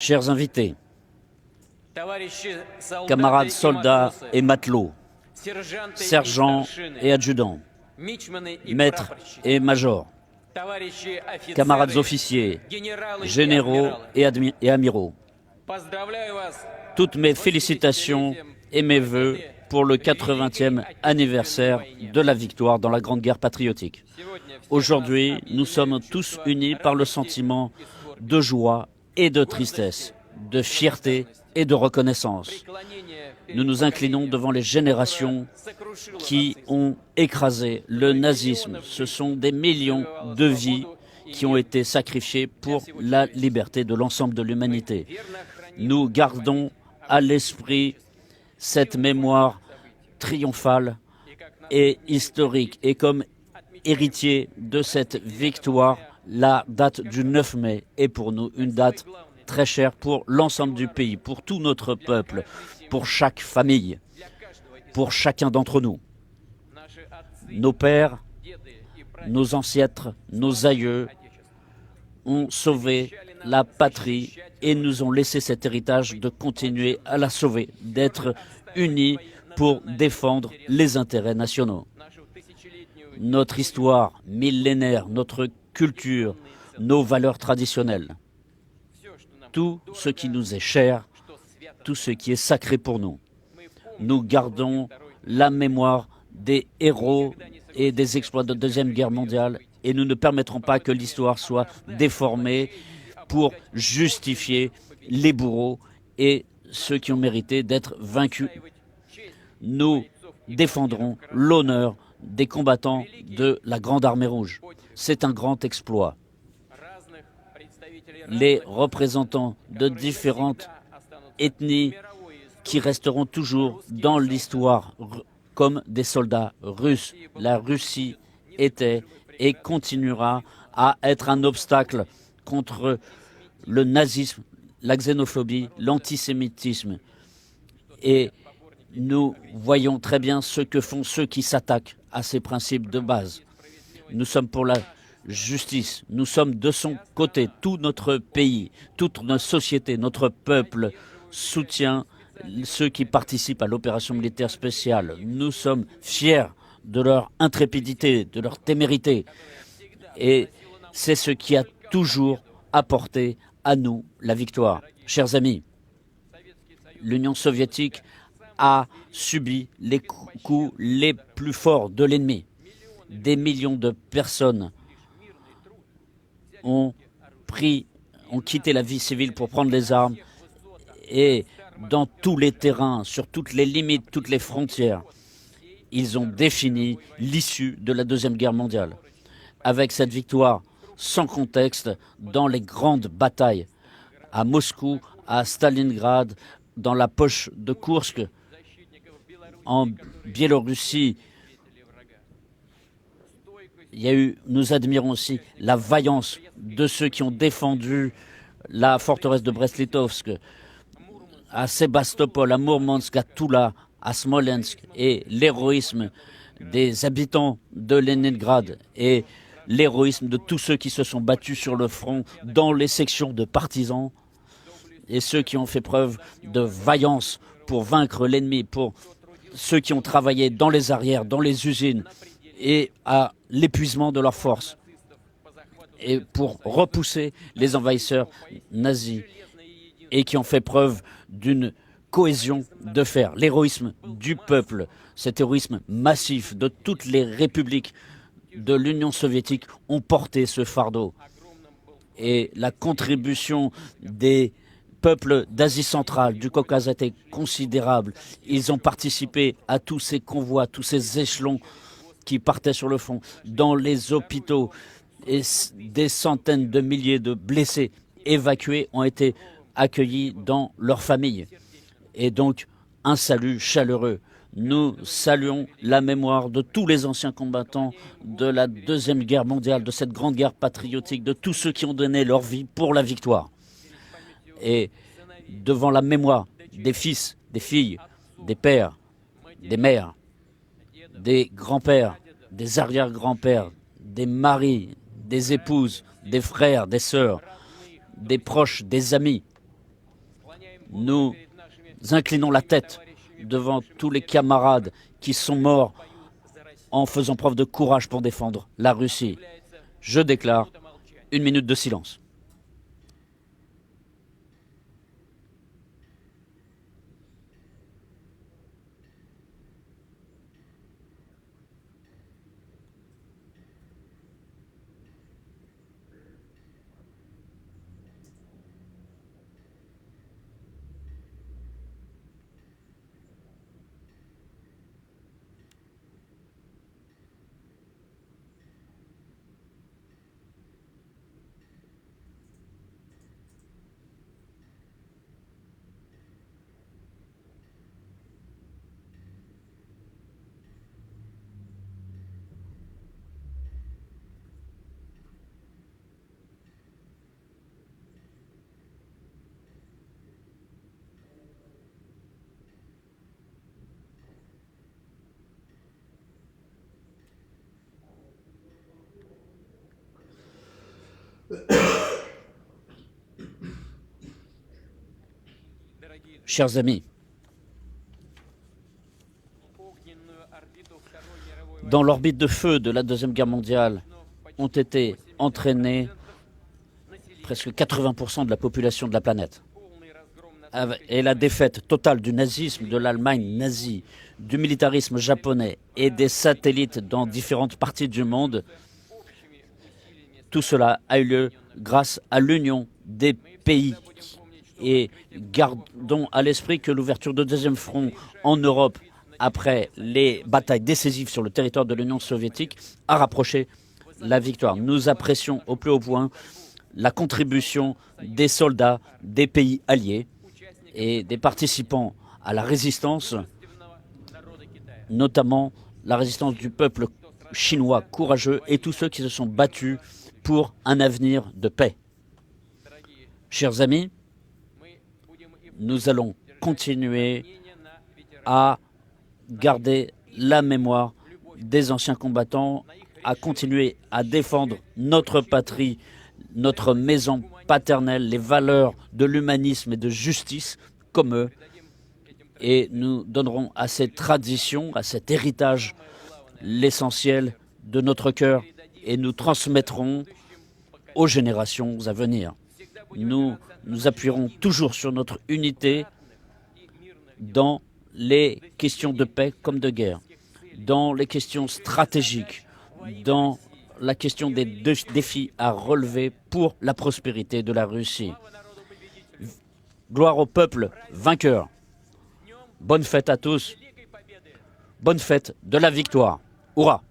Chers invités, camarades soldats et matelots, sergents et adjudants, maîtres et majors, camarades officiers, généraux et amiraux, toutes mes félicitations et mes vœux pour le 80e anniversaire de la victoire dans la Grande Guerre patriotique. Aujourd'hui, nous sommes tous unis par le sentiment de joie et de tristesse, de fierté et de reconnaissance. Nous nous inclinons devant les générations qui ont écrasé le nazisme. Ce sont des millions de vies qui ont été sacrifiées pour la liberté de l'ensemble de l'humanité. Nous gardons à l'esprit cette mémoire triomphale et historique. Et comme héritier de cette victoire, la date du 9 mai est pour nous une date très chère pour l'ensemble du pays, pour tout notre peuple, pour chaque famille, pour chacun d'entre nous. Nos pères, nos ancêtres, nos aïeux ont sauvé la patrie et nous ont laissé cet héritage de continuer à la sauver, d'être unis pour défendre les intérêts nationaux. Notre histoire millénaire, notre culture, nos valeurs traditionnelles, tout ce qui nous est cher, tout ce qui est sacré pour nous. Nous gardons la mémoire des héros et des exploits de la Deuxième Guerre mondiale et nous ne permettrons pas que l'histoire soit déformée pour justifier les bourreaux et ceux qui ont mérité d'être vaincus. Nous défendrons l'honneur des combattants de la Grande Armée Rouge. C'est un grand exploit. Les représentants de différentes ethnies qui resteront toujours dans l'histoire comme des soldats russes. La Russie était et continuera à être un obstacle contre le nazisme, la xénophobie, l'antisémitisme. Et nous voyons très bien ce que font ceux qui s'attaquent à ces principes de base. Nous sommes pour la justice, nous sommes de son côté. Tout notre pays, toute notre société, notre peuple soutient ceux qui participent à l'opération militaire spéciale. Nous sommes fiers de leur intrépidité, de leur témérité. Et c'est ce qui a toujours apporté à nous la victoire. Chers amis, l'Union soviétique a subi les coups les plus forts de l'ennemi. Des millions de personnes ont quitté la vie civile pour prendre les armes et dans tous les terrains, sur toutes les limites, toutes les frontières, ils ont défini l'issue de la Deuxième Guerre mondiale. Avec cette victoire sans contexte dans les grandes batailles à Moscou, à Stalingrad, dans la poche de Koursk, en Biélorussie, nous admirons aussi la vaillance de ceux qui ont défendu la forteresse de Brest-Litovsk, à Sébastopol, à Mourmansk, à Toula, à Smolensk, et l'héroïsme des habitants de Leningrad et l'héroïsme de tous ceux qui se sont battus sur le front dans les sections de partisans et ceux qui ont fait preuve de vaillance pour vaincre l'ennemi, pour ceux qui ont travaillé dans les arrières, dans les usines et à l'épuisement de leurs forces et pour repousser les envahisseurs nazis et qui ont fait preuve d'une cohésion de fer. L'héroïsme du peuple, cet héroïsme massif de toutes les républiques de l'Union soviétique ont porté ce fardeau. Et la contribution des peuples d'Asie centrale, du Caucase a été considérable. Ils ont participé à tous ces convois, tous ces échelons qui partaient sur le front, dans les hôpitaux, et des centaines de milliers de blessés évacués ont été accueillis dans leurs familles. Et donc, un salut chaleureux. Nous saluons la mémoire de tous les anciens combattants de la Deuxième Guerre mondiale, de cette grande guerre patriotique, de tous ceux qui ont donné leur vie pour la victoire. Et devant la mémoire des fils, des filles, des pères, des mères, des grands-pères, des arrière-grands-pères, des maris, des épouses, des frères, des sœurs, des proches, des amis, Nous inclinons la tête devant tous les camarades qui sont morts en faisant preuve de courage pour défendre la Russie. Je déclare 1 minute de silence. Chers amis, dans l'orbite de feu de la Deuxième Guerre mondiale ont été entraînés presque 80% de la population de la planète. Et la défaite totale du nazisme, de l'Allemagne nazie, du militarisme japonais et des satellites dans différentes parties du monde, tout cela a eu lieu grâce à l'union des pays. Et gardons à l'esprit que l'ouverture de deuxième front en Europe, après les batailles décisives sur le territoire de l'Union soviétique, a rapproché la victoire. Nous apprécions au plus haut point la contribution des soldats des pays alliés et des participants à la résistance, notamment la résistance du peuple chinois courageux et tous ceux qui se sont battus pour un avenir de paix. Chers amis, nous allons continuer à garder la mémoire des anciens combattants, à continuer à défendre notre patrie, notre maison paternelle, les valeurs de l'humanisme et de justice comme eux. Et nous donnerons à cette tradition, à cet héritage, l'essentiel de notre cœur et nous transmettrons aux générations à venir. Nous nous appuierons toujours sur notre unité dans les questions de paix comme de guerre, dans les questions stratégiques, dans la question des défis à relever pour la prospérité de la Russie. Gloire au peuple vainqueur. Bonne fête à tous. Bonne fête de la victoire. Hurrah!